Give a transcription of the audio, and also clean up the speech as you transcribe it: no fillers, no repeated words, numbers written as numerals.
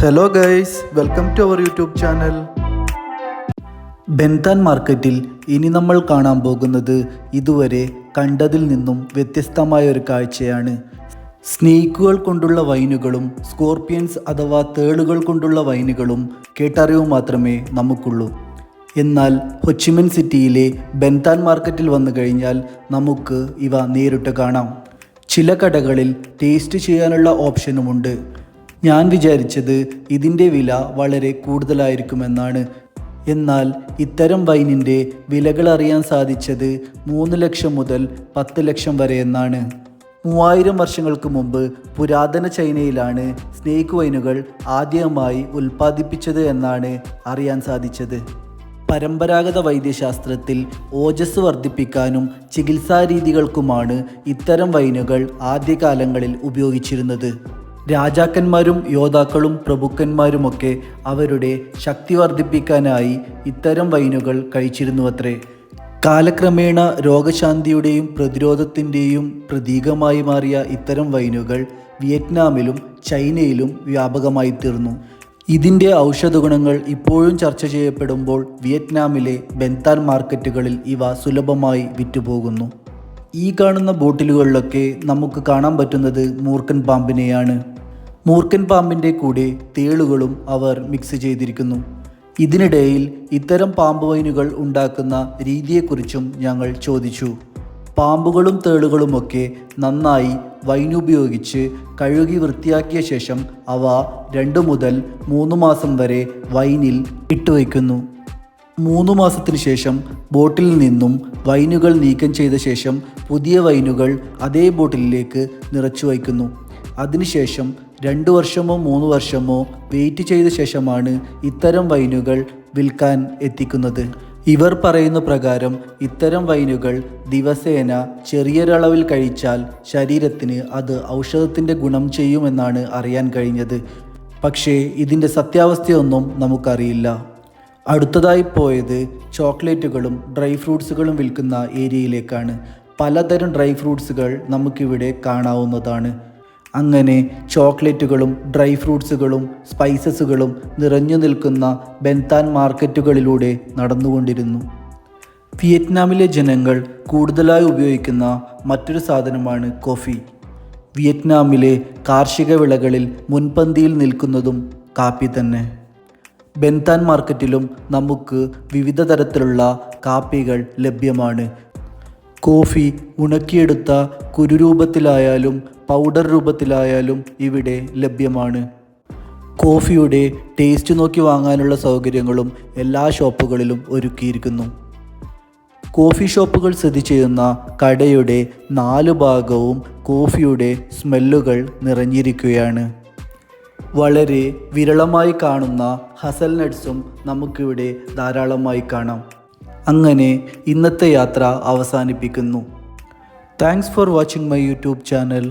Hello guys, welcome to our YouTube channel. ബെൻതാൻ മാർക്കറ്റിൽ ഇനി നമ്മൾ കാണാൻ പോകുന്നത് ഇതുവരെ കണ്ടതിൽ നിന്നും വ്യത്യസ്തമായ ഒരു കാഴ്ചയാണ്. സ്നേക്കുകൾ കൊണ്ടുള്ള വൈനുകളും സ്കോർപ്പിയൻസ് അഥവാ തേളുകൾ കൊണ്ടുള്ള വൈനുകളും കേട്ടറിവ് മാത്രമേ നമുക്കുള്ളൂ. എന്നാൽ ഹൊച്ചിമിൻ സിറ്റിയിലെ ബെൻതാൻ മാർക്കറ്റിൽ വന്നു കഴിഞ്ഞാൽ നമുക്ക് ഇവ നേരിട്ട് കാണാം. ചില കടകളിൽ ടേസ്റ്റ് ചെയ്യാനുള്ള ഓപ്ഷനുമുണ്ട്. ഞാൻ വിചാരിച്ചത് ഇതിൻ്റെ വില വളരെ കൂടുതലായിരിക്കുമെന്നാണ്. എന്നാൽ ഇത്തരം വൈനിൻ്റെ വിലകൾ അറിയാൻ സാധിച്ചത് 3 ലക്ഷം മുതൽ 10 ലക്ഷം വരെ എന്നാണ്. 3000 വർഷങ്ങൾക്ക് മുമ്പ് പുരാതന ചൈനയിലാണ് സ്നേക്ക് വൈനുകൾ ആദ്യമായി ഉൽപ്പാദിപ്പിച്ചത് എന്നാണ് അറിയാൻ സാധിച്ചത്. പരമ്പരാഗത വൈദ്യശാസ്ത്രത്തിൽ ഓജസ് വർദ്ധിപ്പിക്കാനും ചികിത്സാരീതികൾക്കുമാണ് ഇത്തരം വൈനുകൾ ആദ്യകാലങ്ങളിൽ ഉപയോഗിച്ചിരുന്നത്. രാജാക്കന്മാരും യോദ്ധാക്കളും പ്രഭുക്കന്മാരുമൊക്കെ അവരുടെ ശക്തി വർദ്ധിപ്പിക്കാനായി ഇത്തരം വൈനുകൾ കഴിച്ചിരുന്നുവത്രേ. കാലക്രമേണ രോഗശാന്തിയുടെയും പ്രതിരോധത്തിൻ്റെയും പ്രതീകമായി മാറിയ ഇത്തരം വൈനുകൾ വിയറ്റ്നാമിലും ചൈനയിലും വ്യാപകമായി തീർന്നു. ഇതിൻ്റെ ഔഷധഗുണങ്ങൾ ഇപ്പോഴും ചർച്ച ചെയ്യപ്പെടുമ്പോൾ വിയറ്റ്നാമിലെ ബെൻതാൻ മാർക്കറ്റുകളിൽ ഇവ സുലഭമായി വിറ്റുപോകുന്നു. ഈ കാണുന്ന ബോട്ടിലുകളിലൊക്കെ നമുക്ക് കാണാൻ പറ്റുന്നത് മൂർഖൻ പാമ്പിനെയാണ്. മൂർഖൻ പാമ്പിൻ്റെ കൂടെ തേളുകളും അവർ മിക്സ് ചെയ്തിരിക്കുന്നു. ഇതിനിടയിൽ ഇത്തരം പാമ്പ് വൈനുകൾ ഉണ്ടാക്കുന്ന രീതിയെക്കുറിച്ചും ഞങ്ങൾ ചോദിച്ചു. പാമ്പുകളും തേളുകളുമൊക്കെ നന്നായി വൈനുപയോഗിച്ച് കഴുകി വൃത്തിയാക്കിയ ശേഷം അവ 2 മുതൽ 3 മാസം വരെ വൈനിൽ ഇട്ടുവയ്ക്കുന്നു. 3 മാസത്തിന് ശേഷം ബോട്ടിൽ നിന്നും വൈനുകൾ നീക്കം ചെയ്ത ശേഷം പുതിയ വൈനുകൾ അതേ ബോട്ടിലിലേക്ക് നിറച്ചു വയ്ക്കുന്നു. അതിനുശേഷം 2 വർഷമോ 3 വർഷമോ വെയിറ്റ് ചെയ്ത ശേഷമാണ് ഇത്തരം വൈനുകൾ വിൽക്കാൻ എത്തിക്കുന്നത്. ഇവർ പറയുന്ന പ്രകാരം ഇത്തരം വൈനുകൾ ദിവസേന ചെറിയൊരളവിൽ കഴിച്ചാൽ ശരീരത്തിന് അത് ഔഷധത്തിൻ്റെ ഗുണം ചെയ്യുമെന്നാണ് അറിയാൻ കഴിഞ്ഞത്. പക്ഷേ ഇതിൻ്റെ സത്യാവസ്ഥയൊന്നും നമുക്കറിയില്ല. അടുത്തതായി പോയത് ചോക്ലേറ്റുകളും ഡ്രൈ ഫ്രൂട്ട്സുകളും വിൽക്കുന്ന ഏരിയയിലേക്കാണ്. പലതരം ഡ്രൈ ഫ്രൂട്ട്സുകൾ നമുക്കിവിടെ കാണാവുന്നതാണ്. അങ്ങനെ ചോക്ലേറ്റുകളും ഡ്രൈ ഫ്രൂട്ട്സുകളും സ്പൈസസുകളും നിറഞ്ഞു നിൽക്കുന്ന ബെൻതാൻ മാർക്കറ്റുകളിലൂടെ നടന്നുകൊണ്ടിരുന്നു. വിയറ്റ്നാമിലെ ജനങ്ങൾ കൂടുതലായി ഉപയോഗിക്കുന്ന മറ്റൊരു സാധനമാണ് കോഫി. വിയറ്റ്നാമിലെ കാർഷിക വിളകളിൽ മുൻപന്തിയിൽ നിൽക്കുന്നതും കാപ്പി തന്നെ. ബെൻതാൻ മാർക്കറ്റിലും നമുക്ക് വിവിധ തരത്തിലുള്ള കാപ്പികൾ ലഭ്യമാണ്. കോഫി ഉണക്കിയെടുത്ത കുരുരൂപത്തിലായാലും പൗഡർ രൂപത്തിലായാലും ഇവിടെ ലഭ്യമാണ്. കോഫിയുടെ ടേസ്റ്റ് നോക്കി വാങ്ങാനുള്ള സൗകര്യങ്ങളും എല്ലാ ഷോപ്പുകളിലും ഒരുക്കിയിരിക്കുന്നു. കോഫി ഷോപ്പുകൾ സ്ഥിതി ചെയ്യുന്ന കടയുടെ 4 ഭാഗവും കോഫിയുടെ സ്മെല്ലുകൾ നിറഞ്ഞിരിക്കുകയാണ്. വളരെ വിരളമായി കാണുന്ന ഹസൽനട്ട്സും നമുക്കിവിടെ ധാരാളമായി കാണാം. അങ്ങനെ ഇന്നത്തെ യാത്ര അവസാനിപ്പിക്കുന്നു. Thanks for watching my YouTube channel.